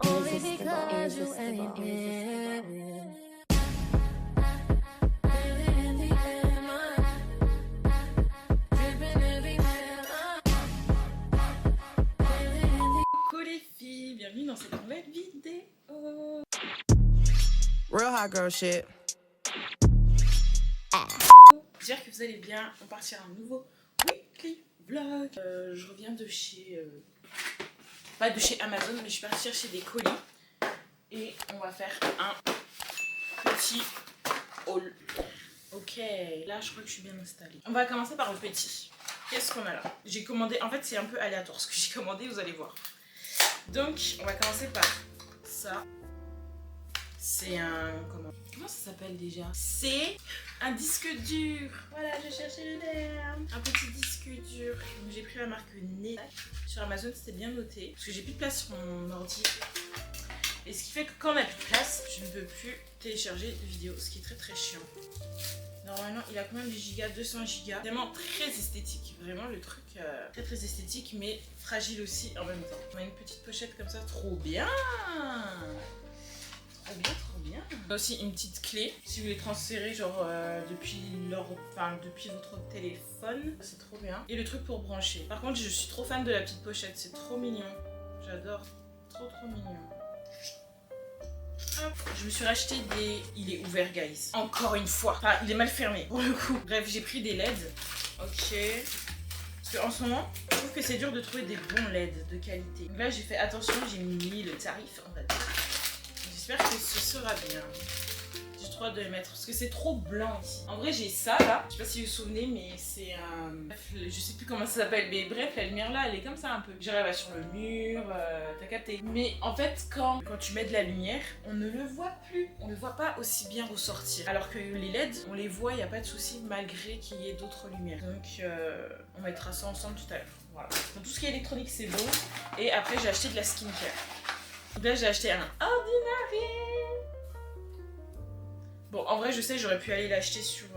Only because you ain't here. Coucou les filles, bienvenue dans cette nouvelle vidéo. Real hot girl shit. J'espère que vous allez bien. On part sur un nouveau weekly vlog. Je reviens de chez... pas de chez Amazon, mais je suis partie chercher des colis. Et on va faire un petit haul. Ok, là je crois que je suis bien installée. On va commencer par le petit. Qu'est-ce qu'on a là? J'ai commandé, en fait c'est un peu aléatoire ce que j'ai commandé, vous allez voir. Donc on va commencer par ça. C'est un... Comment ça s'appelle déjà? C'est un disque dur. Voilà, je cherchais le terme. Un petit disque dur. Donc j'ai pris la marque Neta. Sur Amazon c'était bien noté. Parce que j'ai plus de place sur mon ordi. Et ce qui fait que quand on n'a plus de place, je ne peux plus télécharger de vidéos. Ce qui est très très chiant. Normalement il a combien de gigas? 200 gigas. Vraiment très esthétique. Vraiment le truc très très esthétique mais fragile aussi en même temps. On a une petite pochette comme ça. Trop bien. Trop bien, trop bien. On a aussi une petite clé si vous voulez transférer genre depuis votre téléphone. C'est trop bien. Et le truc pour brancher. Par contre je suis trop fan de la petite pochette. C'est trop mignon. J'adore. Trop mignon. Hop. Je me suis racheté des... Il est ouvert guys. Encore une fois. Enfin il est mal fermé pour le coup. Bref j'ai pris des LED. Ok. Parce qu'en ce moment je trouve que c'est dur de trouver des bons LED de qualité. Donc là j'ai fait attention. J'ai mis le tarif on va dire. J'espère que ce sera bien. J'ai trop hâte de les mettre parce que c'est trop blanc ici. En vrai j'ai ça là, je sais pas si vous vous souvenez mais c'est un... je sais plus comment ça s'appelle mais bref la lumière là elle est comme ça un peu. J'irai va sur le mur, t'as capté. Mais en fait quand tu mets de la lumière on ne le voit plus. On ne le voit pas aussi bien ressortir. Alors que les LED on les voit, il n'y a pas de souci malgré qu'il y ait d'autres lumières. Donc on mettra ça ensemble tout à l'heure. Voilà. Donc tout ce qui est électronique c'est bon. Et après j'ai acheté de la skincare. Donc là j'ai acheté un Ordinary. Bon en vrai je sais j'aurais pu aller l'acheter sur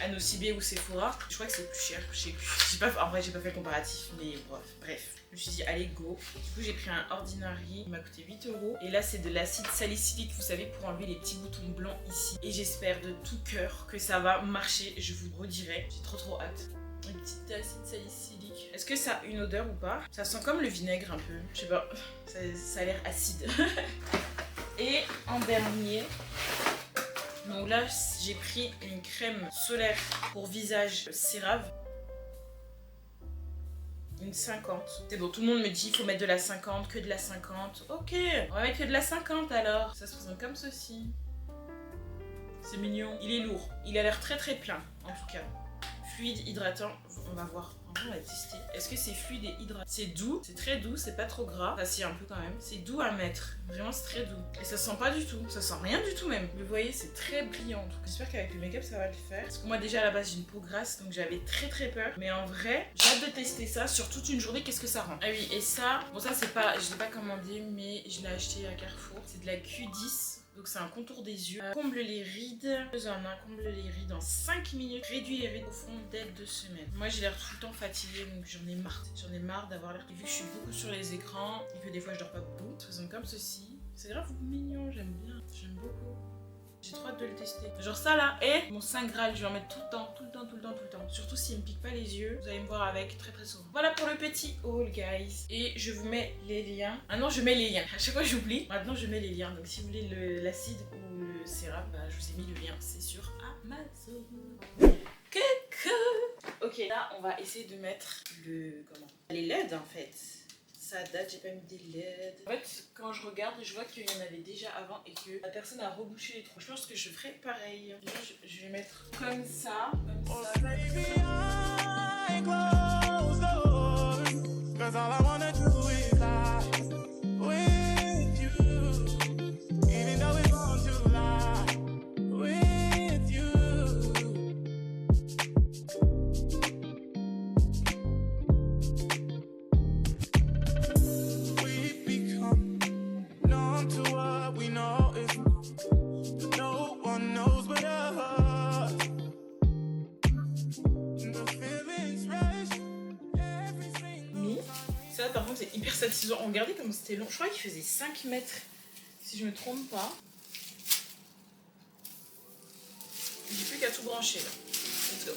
Anocibé ou Sephora. Je crois que c'est plus cher, je sais plus. En vrai j'ai pas fait le comparatif mais bref. Je me suis dit allez go. Du coup j'ai pris un Ordinary, il m'a coûté 8 €. Et là c'est de l'acide salicylique vous savez pour enlever les petits boutons blancs ici. Et j'espère de tout cœur que ça va marcher, je vous redirai. J'ai trop hâte. Une petite acide salicylique. Est-ce que ça a une odeur ou pas? Ça sent comme le vinaigre un peu. Je sais pas. Ça a l'air acide. Et en dernier, donc là j'ai pris une crème solaire pour visage CeraVe. Une 50. C'est bon, tout le monde me dit il faut mettre de la 50, que de la 50. Ok, on va mettre que de la 50 alors. Ça se présente comme ceci. C'est mignon. Il est lourd. Il a l'air très plein en tout cas. Fluide, hydratant, on va voir. On va tester. Est-ce que c'est fluide et hydratant? C'est doux, c'est très doux, c'est pas trop gras. Enfin si un peu quand même. C'est doux à mettre. Vraiment c'est très doux. Et ça sent pas du tout. Ça sent rien du tout même. Vous voyez c'est très brillant. J'espère qu'avec le make-up ça va le faire. Parce que moi déjà à la base j'ai une peau grasse donc j'avais très peur. Mais en vrai j'ai hâte de tester ça sur toute une journée. Qu'est-ce que ça rend? Ah oui et ça, bon ça c'est pas, je l'ai pas commandé mais je l'ai acheté à Carrefour. C'est de la Q10. Donc c'est un contour des yeux. Comble les rides. Comble les rides en 5 minutes. Réduit les rides au fond dès 2 semaines. Moi j'ai l'air tout le temps fatiguée donc j'en ai marre. J'en ai marre d'avoir l'air. Vu que je suis beaucoup sur les écrans et que des fois je dors pas beaucoup. Ça présente comme ceci. C'est grave mignon, j'aime bien. J'aime beaucoup. J'ai trop hâte de le tester. Genre ça là et mon Saint Graal, je vais en mettre tout le temps. Surtout s'il me pique pas les yeux. Vous allez me voir avec très souvent. Voilà pour le petit haul guys. Et je vous mets les liens. Ah non je mets les liens. À chaque fois j'oublie. Maintenant je mets les liens. Donc si vous voulez l'acide ou le sérum, bah, je vous ai mis le lien. C'est sur Amazon. Coucou. Ok là on va essayer de mettre les LED en fait. Ça date, j'ai pas mis des LED. En fait, quand je regarde, je vois qu'il y en avait déjà avant et que la personne a rebouché les trous. Je pense que je ferai pareil. Là, je vais mettre comme ça. par contre c'est hyper satisfaisant. Regardez comme c'était long. Je crois qu'il faisait 5 mètres si je me trompe pas. J'ai plus qu'à tout brancher là. Let's go.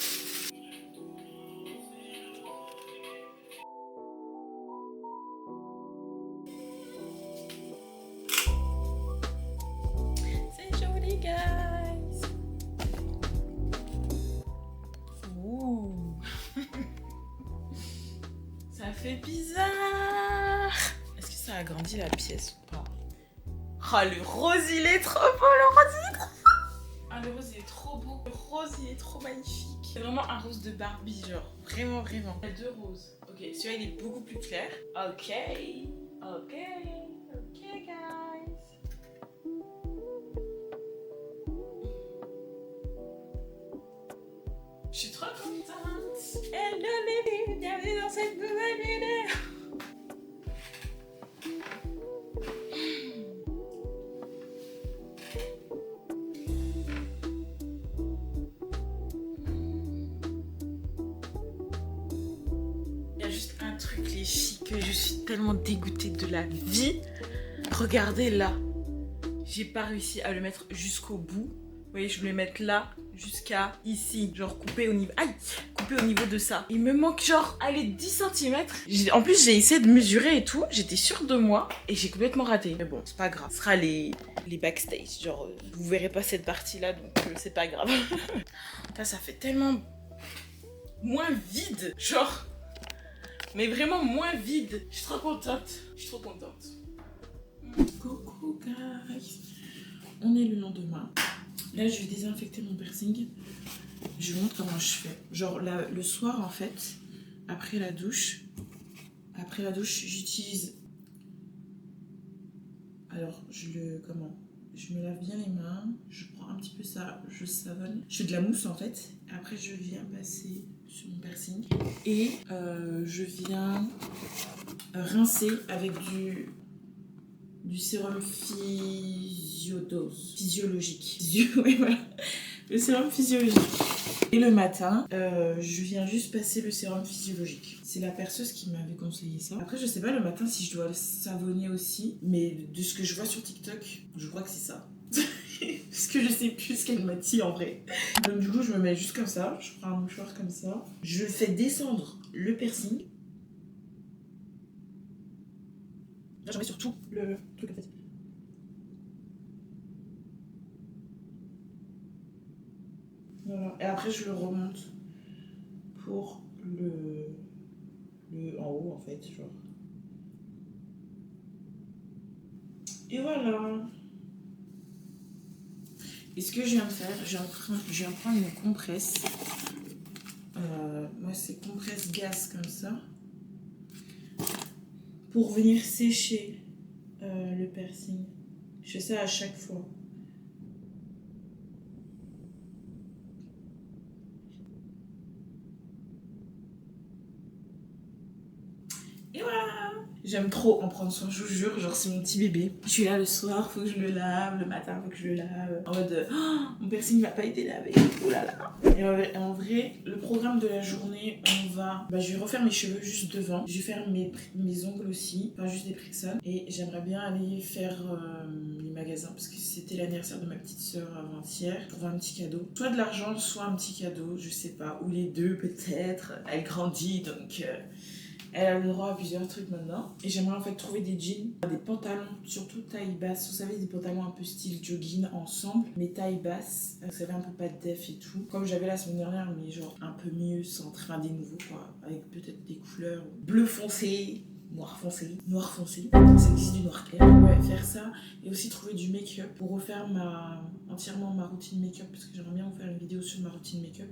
C'est joli guys. Ouh. Ça fait bizarre. Est-ce que ça agrandit la pièce ou pas? Oh le rose il est trop beau, le rose il est trop beau. Ah le rose il est trop beau. Le rose il est trop magnifique. C'est vraiment un rose de Barbie genre. Vraiment vraiment. Il y a 2 roses. Ok, celui-là il est beaucoup plus clair. Ok. Ok. Ok guys. Je suis trop contente. Hello les bienvenue dans cette nouvelle vidéo. Il y a juste un truc les filles que je suis tellement dégoûtée de la vie. Regardez là. J'ai pas réussi à le mettre jusqu'au bout. Vous voyez, je vais le mettre là jusqu'à ici. Genre coupé au niveau... Aïe! Coupé au niveau de ça. Il me manque genre, allez, 10 cm. En plus, j'ai essayé de mesurer et tout. J'étais sûre de moi. Et j'ai complètement raté. Mais bon, c'est pas grave. Ce sera les backstage. Genre, vous verrez pas cette partie-là. Donc, c'est pas grave. Là, ça fait tellement moins vide. Genre... Mais vraiment moins vide. Je suis trop contente. Je suis trop contente. Coucou, guys. On est le lendemain. Là, je vais désinfecter mon piercing. Je vous montre comment je fais. Genre, là, le soir, en fait, après la douche, j'utilise... Alors, je me lave bien les mains. Je prends un petit peu ça, je savonne. Je fais de la mousse, en fait. Après, je viens passer sur mon piercing. Et je viens rincer avec du sérum physiologique. Ouais, voilà. Le sérum physiologique. Et le matin, je viens juste passer le sérum physiologique. C'est la perceuse qui m'avait conseillé ça. Après, je sais pas le matin si je dois le savonner aussi. Mais de ce que je vois sur TikTok, je crois que c'est ça. Parce que je sais plus ce qu'elle m'a dit en vrai. Donc du coup, je me mets juste comme ça. Je prends un mouchoir comme ça. Je fais descendre le piercing. Là, j'en mets sur tout le truc en fait. Voilà. Et après, je le remonte pour le en haut en fait, genre. Et voilà. Et ce que je viens de faire, je viens de prendre une compresse. Moi, c'est compresse gaz comme ça. Pour venir sécher le piercing. Je fais ça à chaque fois. Et voilà! J'aime trop en prendre soin, je vous jure, genre c'est mon petit bébé. Je suis là le soir, faut que je le lave, le matin, faut que je le lave. En mode, oh, mon piercing va pas été lavé, oh là là. Et en vrai, le programme de la journée, on va... je vais refaire mes cheveux juste devant. Je vais faire mes ongles aussi, pas juste des Prixon. Et j'aimerais bien aller faire les magasins, parce que c'était l'anniversaire de ma petite soeur avant-hier, pour avoir un petit cadeau. Soit de l'argent, soit un petit cadeau, je sais pas, ou les deux peut-être. Elle grandit, donc... Elle a le droit à plusieurs trucs maintenant. Et j'aimerais en fait trouver des jeans, des pantalons, surtout taille basse. Vous savez, des pantalons un peu style jogging ensemble, mais taille basse. Vous savez, un peu pas de def et tout. Comme j'avais la semaine dernière, mais genre un peu mieux, sans train des nouveaux quoi. Avec peut-être des couleurs bleu foncé, noir foncé. C'est aussi du noir clair. Ouais, faire ça. Et aussi trouver du make-up pour refaire entièrement ma routine make-up. Parce que j'aimerais bien vous faire une vidéo sur ma routine make-up.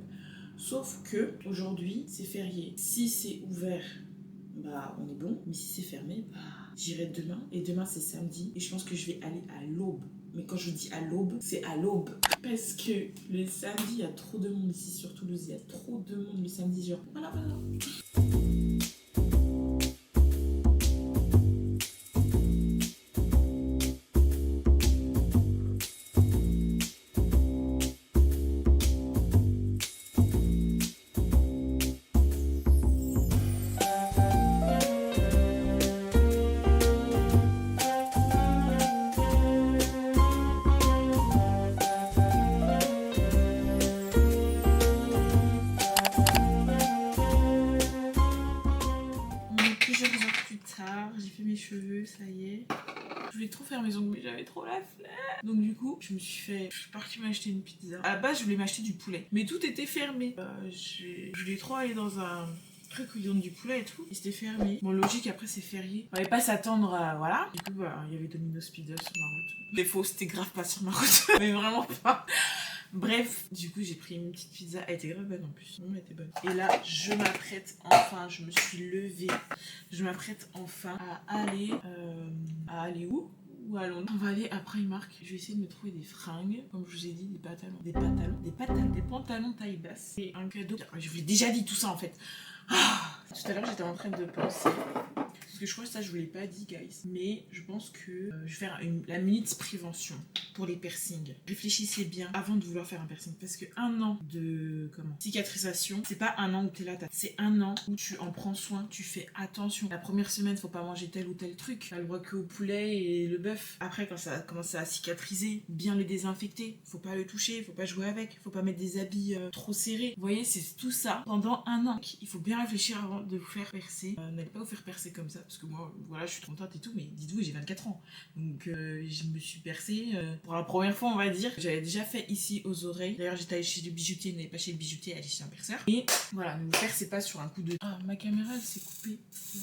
Sauf que aujourd'hui, c'est férié. Si c'est ouvert, on est bon, mais si c'est fermé, j'irai demain. Et demain c'est samedi et je pense que je vais aller à l'aube. Mais quand je dis à l'aube, c'est à l'aube. Parce que le samedi, il y a trop de monde ici sur Toulouse. Il y a trop de monde le samedi, genre voilà. trop faire mes ongles, mais j'avais trop la flemme. Donc du coup, je suis partie m'acheter une pizza. À la base, je voulais m'acheter du poulet, mais tout était fermé. Je voulais trop aller dans un truc où ils donnent du poulet et tout, et c'était fermé. Bon, logique, après c'est férié. On va pas s'attendre à... Voilà. Du coup, il y avait Domino's Pizza sur ma route. Des faux, c'était grave pas sur ma route. Mais vraiment pas. Bref, du coup j'ai pris une petite pizza, elle était grave bonne en plus, elle était bonne. Et là je m'apprête enfin, je me suis levée, je m'apprête enfin à aller où? Ou à Londres. On va aller à Primark, je vais essayer de me trouver des fringues, comme je vous ai dit, des pantalons taille basse et un cadeau. Je vous ai déjà dit tout ça en fait. Tout à l'heure j'étais en train de penser, parce que je crois que ça je vous l'ai pas dit guys, mais je pense que je vais faire la minute prévention pour les piercings. Réfléchissez bien avant de vouloir faire un piercing, parce que un an de cicatrisation, c'est pas un an où t'es là, c'est un an où tu en prends soin, tu fais attention. La première semaine faut pas manger tel ou tel truc, t'as le droit que au poulet et le bœuf. Après quand ça commence à cicatriser, bien le désinfecter, faut pas le toucher, faut pas jouer avec, faut pas mettre des habits trop serrés. Vous voyez, c'est tout ça pendant un an. Il faut bien réfléchir avant de vous faire percer. N'allez pas vous faire percer comme ça, parce que moi voilà, je suis contente et tout, mais dites-vous j'ai 24 ans, donc je me suis percée pour la première fois on va dire. J'avais déjà fait ici aux oreilles, d'ailleurs j'étais allée chez le bijoutier, n'allez pas chez le bijoutier, allez chez un perceur. Et voilà, ne vous percez pas sur un coup de... Ah, ma caméra elle s'est coupée,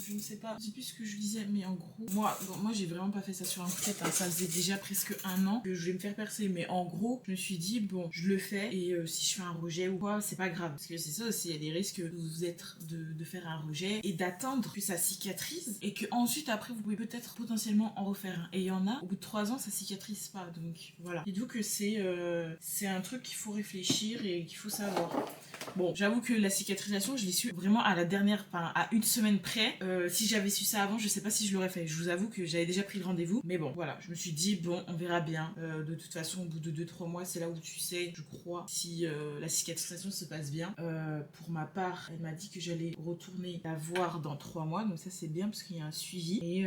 je ne sais pas, je sais plus ce que je disais, mais en gros moi j'ai vraiment pas fait ça sur un coup de tête, hein. Ça faisait déjà presque un an que je voulais me faire percer, mais en gros je me suis dit bon je le fais, et si je fais un rejet ou quoi c'est pas grave, parce que c'est ça aussi, il y a des risques de vous être de faire un rejet et d'attendre que ça cicatrise, et que ensuite après vous pouvez peut-être potentiellement en refaire un, et il y en a au bout de 3 ans ça cicatrise pas, donc voilà. Dites-vous que c'est un truc qu'il faut réfléchir et qu'il faut savoir. Bon, j'avoue que la cicatrisation, je l'ai su vraiment à la dernière, enfin à une semaine près. Si j'avais su ça avant, je sais pas si je l'aurais fait. Je vous avoue que j'avais déjà pris le rendez-vous. Mais bon, voilà, je me suis dit, bon, on verra bien. De toute façon, au bout de 2-3 mois, c'est là où tu sais, je crois, si la cicatrisation se passe bien. Pour ma part, elle m'a dit que j'allais retourner la voir dans 3 mois. Donc ça, c'est bien parce qu'il y a un suivi. Et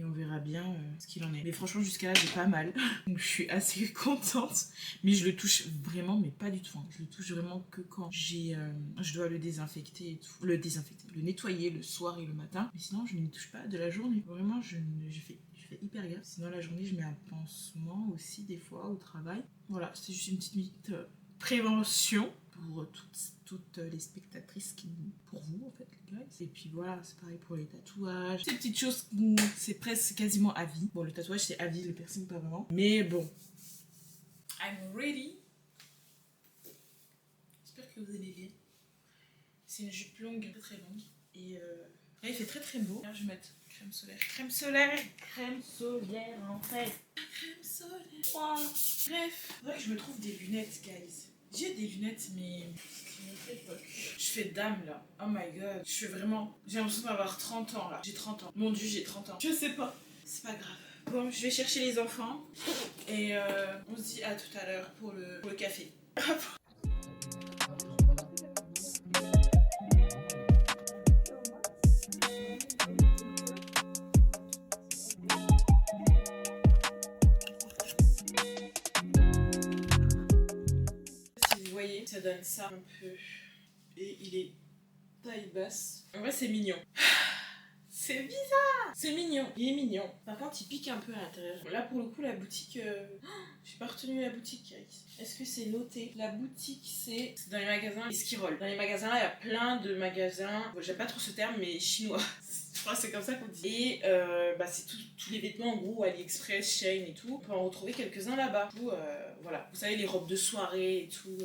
on verra bien ce qu'il en est. Mais franchement, jusqu'à là, j'ai pas mal. Donc je suis assez contente. Mais je le touche vraiment, mais pas du tout. Hein. Je le touche vraiment que quand je dois le désinfecter et tout. Le nettoyer le soir et le matin. Mais sinon, je n'y touche pas de la journée. Vraiment, je fais hyper gaffe. Sinon, la journée, je mets un pansement aussi, des fois, au travail. Voilà, c'est juste une petite minute prévention pour toutes les spectatrices pour vous, en fait, les gars. Et puis voilà, c'est pareil pour les tatouages. Ces petites choses, c'est presque quasiment à vie. Bon, le tatouage, c'est à vie, le piercing, pas vraiment. Mais bon. I'm ready. J'espère que vous allez bien. C'est une jupe longue, très longue. Et là, il fait très beau. Là, je vais mettre crème solaire en fait. Crème solaire. Wow. Bref, c'est vrai que je me trouve des lunettes, guys. J'ai des lunettes, mais c'est une autre époque. Je fais dame là. Oh my god. Je fais vraiment. J'ai l'impression d'avoir 30 ans là. J'ai 30 ans. Mon dieu, j'ai 30 ans. Je sais pas. C'est pas grave. Bon, je vais chercher les enfants. Et on se dit à tout à l'heure pour le café. Si vous voyez, ça donne ça un peu. Et il est taille basse. En vrai, c'est mignon. C'est bizarre. C'est mignon. Il est mignon. Par contre, il pique un peu à l'intérieur. Là, pour le coup, la boutique... j'ai pas retenu la boutique. Est-ce que c'est noté? La boutique, c'est dans les magasins Esquirol. Dans les magasins, là, il y a plein de magasins... Bon, j'aime pas trop ce terme, mais chinois. Je crois que c'est comme ça qu'on dit. Et c'est tous les vêtements, en gros, AliExpress, Shein et tout. On peut en retrouver quelques-uns là-bas. Du coup, voilà. Vous savez, les robes de soirée et tout.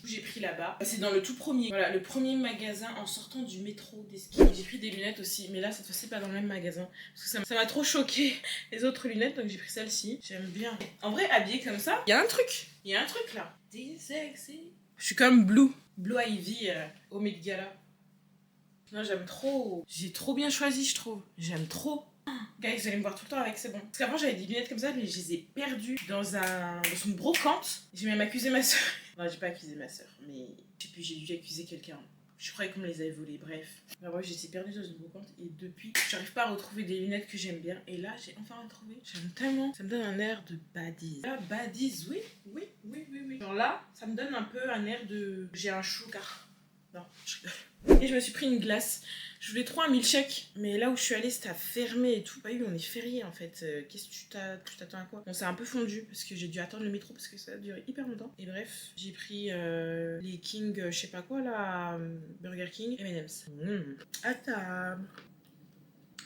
J'ai pris là-bas. C'est dans le tout premier. Voilà, le premier magasin en sortant du métro d'Esquirol. J'ai pris des lunettes aussi, mais là, cette fois-ci, pas dans le même magasin. Parce que ça m'a trop choqué les autres lunettes, donc j'ai pris celle-ci. J'aime bien. En vrai, habillée comme ça, il y a un truc. Il y a un truc là. Sexy. Je suis comme Blue Ivy au Met Gala. Non, j'aime trop. J'ai trop bien choisi, je trouve. J'aime trop. Guys, vous allez me voir tout le temps avec, c'est bon. Parce qu'avant, j'avais des lunettes comme ça, mais je les ai perdues dans une brocante. J'ai même accusé ma soeur. Non, j'ai pas accusé ma soeur, mais je sais plus, j'ai dû accuser quelqu'un. Je croyais qu'on me les avait volées, bref. Alors ouais, j'étais perdue dans une brocante et depuis, j'arrive pas à retrouver des lunettes que j'aime bien. Et là, j'ai enfin retrouvé. J'aime tellement. Ça me donne un air de baddies. Là, baddies, oui. Genre là, ça me donne un peu un air de... J'ai un choucar. Non, je rigole. Et je me suis pris une glace. Je voulais trop un milkshake, mais là où je suis allée, c'était fermé et tout. Bah oui, on est férié en fait. Qu'est-ce que tu t'attends à quoi? Bon, c'est un peu fondu parce que j'ai dû attendre le métro parce que ça a duré hyper longtemps. Et bref, j'ai pris les King, je sais pas quoi là, Burger King, M&M's. À table.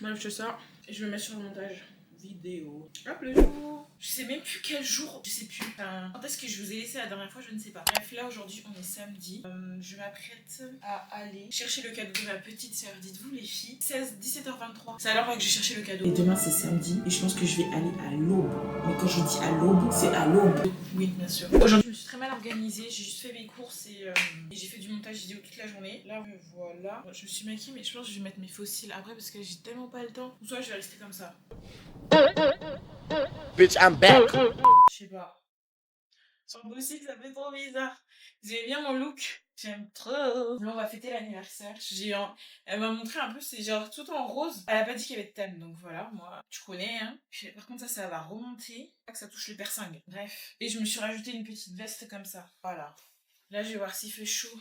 Moi, je sors et je me mets sur le montage vidéo. Hop le jour. Je sais même plus quel jour. Je sais plus. Enfin, quand est-ce que je vous ai laissé la dernière fois, je ne sais pas. Bref, là aujourd'hui on est samedi. Je m'apprête à aller chercher le cadeau de ma petite sœur. Dites-vous les filles, 17h23. C'est à l'heure que j'ai cherché le cadeau. Et demain c'est samedi et je pense que je vais aller à l'aube. Mais quand je dis à l'aube, c'est à l'aube. Oui, bien sûr. Aujourd'hui je me suis très mal organisée. J'ai juste fait mes courses et j'ai fait du montage vidéo toute la journée. Là me voilà. Je me suis maquillée mais je pense que je vais mettre mes fossiles après parce que j'ai tellement pas le temps. Ou soit je vais rester comme ça. Bitch, I'm back. Je sais pas. Sans boussy, ça fait trop bizarre. Vous aimez bien mon look? J'aime trop. Là, on va fêter l'anniversaire. Elle m'a montré un peu, c'est genre tout en rose. Elle a pas dit qu'il y avait de thème, donc voilà, moi, tu connais, hein. Par contre, ça va remonter. Pas que ça touche le piercing. Bref. Et je me suis rajouté une petite veste comme ça. Voilà. Là, je vais voir s'il fait chaud.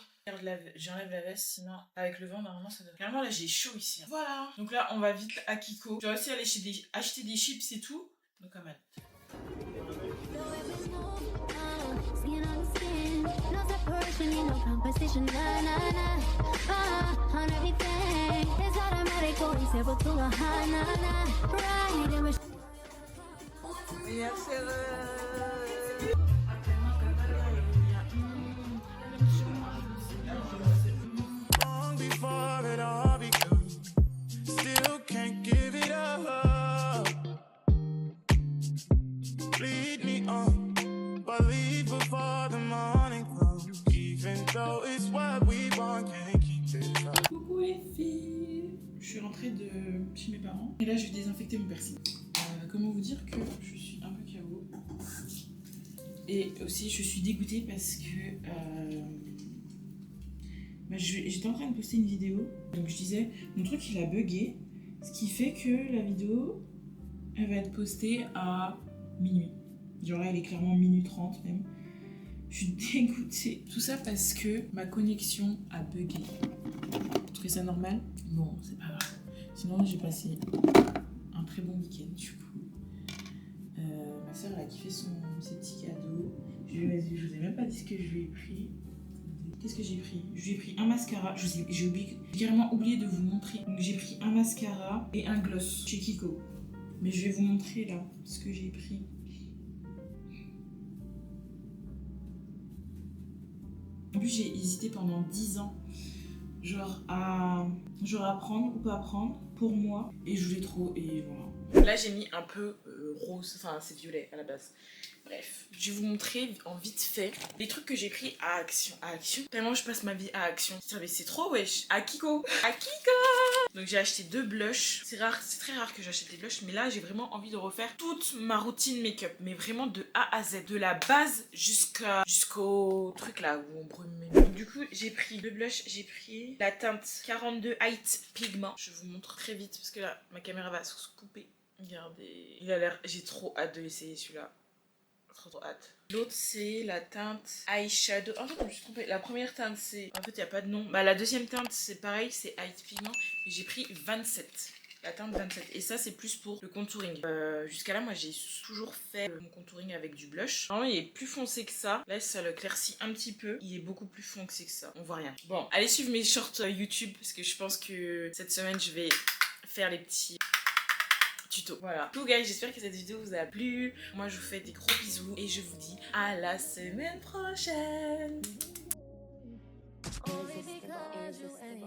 J'enlève la veste, sinon avec le vent normalement ça doit. Clairement là j'ai chaud ici. Voilà. Donc là on va vite à Kiko. Je vais aussi aller acheter des chips et tout. Donc à mal. Long before it all began, still can't give it up. Lead me on, but leave before the morning comes. Even though it's what we want, can't keep it up. Coucou les filles. Je suis rentrée de chez mes parents et là je vais désinfecter mon piercing. Comment vous dire que je suis un peu KO. Et aussi je suis dégoûtée parce que j'étais en train de poster une vidéo. Donc je disais mon truc il a bugué. Ce qui fait que la vidéo elle va être postée à minuit. Genre là elle est clairement minuit 30 même. Je suis dégoûtée. Tout ça parce que ma connexion a bugué. Vous trouvez ça normal? Bon, c'est pas grave. Sinon, j'ai passé un très bon week-end du coup. Ma soeur elle a kiffé ses petits cadeaux. Je vous ai même pas dit ce que je lui ai pris. Qu'est-ce que j'ai pris? Je lui ai pris un mascara. J'ai carrément oublié de vous montrer. Donc j'ai pris un mascara et un gloss chez Kiko. Mais je vais vous montrer là ce que j'ai pris. En plus j'ai hésité pendant 10 ans. Genre à prendre ou pas prendre pour moi. Et je voulais trop et voilà. Là j'ai mis un peu rose, enfin c'est violet à la base. Bref, je vais vous montrer en vite fait les trucs que j'ai pris à Action. À Action, tellement je passe ma vie à Action. C'est trop wesh. À Kiko. À Kiko. Donc j'ai acheté 2 blushs. C'est très rare que j'achète des blushs. Mais là j'ai vraiment envie de refaire toute ma routine make-up. Mais vraiment de A à Z. De la base jusqu'au truc là où on brume mes mains. Du coup j'ai pris 2 blushs. J'ai pris la teinte 42 Height Pigment. Je vous montre très vite parce que là ma caméra va se couper. Regardez. Il a l'air... J'ai trop hâte de l'essayer celui-là. Trop hâte. L'autre c'est la teinte eyeshadow. En fait je me suis trompée. La première teinte c'est... En fait il n'y a pas de nom. Bah la deuxième teinte c'est pareil, c'est Height Pigment. Et j'ai pris 27. La teinte 27. Et ça c'est plus pour le contouring. Jusqu'à là moi j'ai toujours fait mon contouring avec du blush. Normalement il est plus foncé que ça. Là ça le claircit un petit peu. Il est beaucoup plus foncé que ça. On voit rien. Bon allez suivre mes shorts YouTube. Parce que je pense que cette semaine je vais faire les petits... tuto. Voilà. Tout guys, j'espère que cette vidéo vous a plu. Moi je vous fais des gros bisous et je vous dis à la semaine prochaine. Irresistible, irresistible.